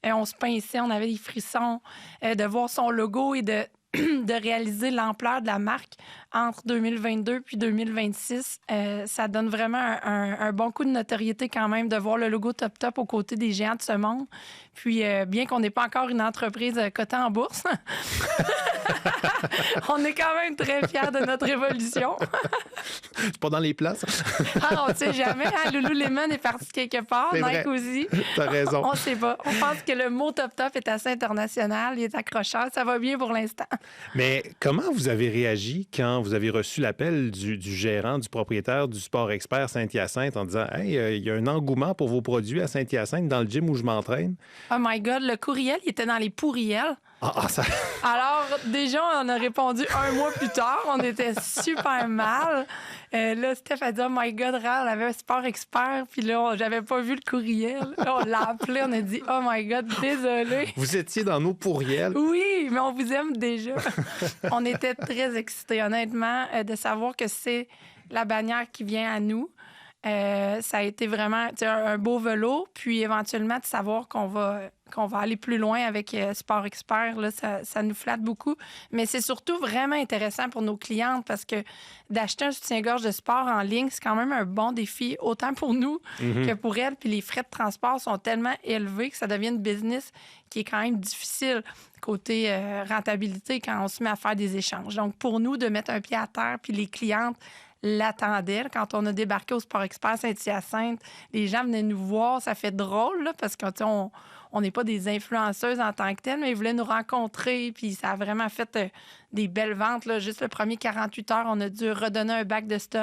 On se pinçait, on avait des frissons de voir son logo et de réaliser l'ampleur de la marque entre 2022 puis 2026. Ça donne vraiment un bon coup de notoriété quand même de voir le logo Top Top aux côtés des géants de ce monde. Puis, bien qu'on n'est pas encore une entreprise cotée en bourse, on est quand même très fiers de notre évolution. C'est pas dans les places. On ne sait jamais. Hein? Lululemon est parti quelque part. C'est Nike vrai. aussi. T'as raison. On ne sait pas. On pense que le mot Top Top est assez international. Il est accrocheur. Ça va bien pour l'instant. Mais comment vous avez réagi quand vous avez reçu l'appel du gérant, du propriétaire du Sport Expert Saint-Hyacinthe en disant « Hey, il y a un engouement pour vos produits à Saint-Hyacinthe dans le gym où je m'entraîne? » Oh my God, le courriel, il était dans les pourriels. Ça... Alors, déjà, on a répondu un mois plus tard. On était super mal. Là, Steph a dit « Oh my God, Ral, on avait un Sport Expert. » Puis là, j'avais pas vu le courriel. Là, on l'a appelé, on a dit « Oh my God, désolé. » Vous étiez dans nos pourriels. Oui, mais on vous aime déjà. On était très excités, honnêtement, de savoir que c'est la bannière qui vient à nous. Ça a été vraiment un beau vélo. Puis éventuellement, de savoir qu'on va aller plus loin avec Sport Expert, là, ça nous flatte beaucoup. Mais c'est surtout vraiment intéressant pour nos clientes parce que d'acheter un soutien-gorge de sport en ligne, c'est quand même un bon défi, autant pour nous que pour elles. Puis les frais de transport sont tellement élevés que ça devient une business qui est quand même difficile côté rentabilité quand on se met à faire des échanges. Donc, pour nous, de mettre un pied à terre, puis les clientes l'attendaient. Quand on a débarqué au Sport Expert Saint-Hyacinthe, les gens venaient nous voir. Ça fait drôle, là, parce qu'on n'est pas des influenceuses en tant que telles, mais ils voulaient nous rencontrer. Puis ça a vraiment fait des belles ventes. Là. Juste le premier 48 heures, on a dû redonner un bac de stock.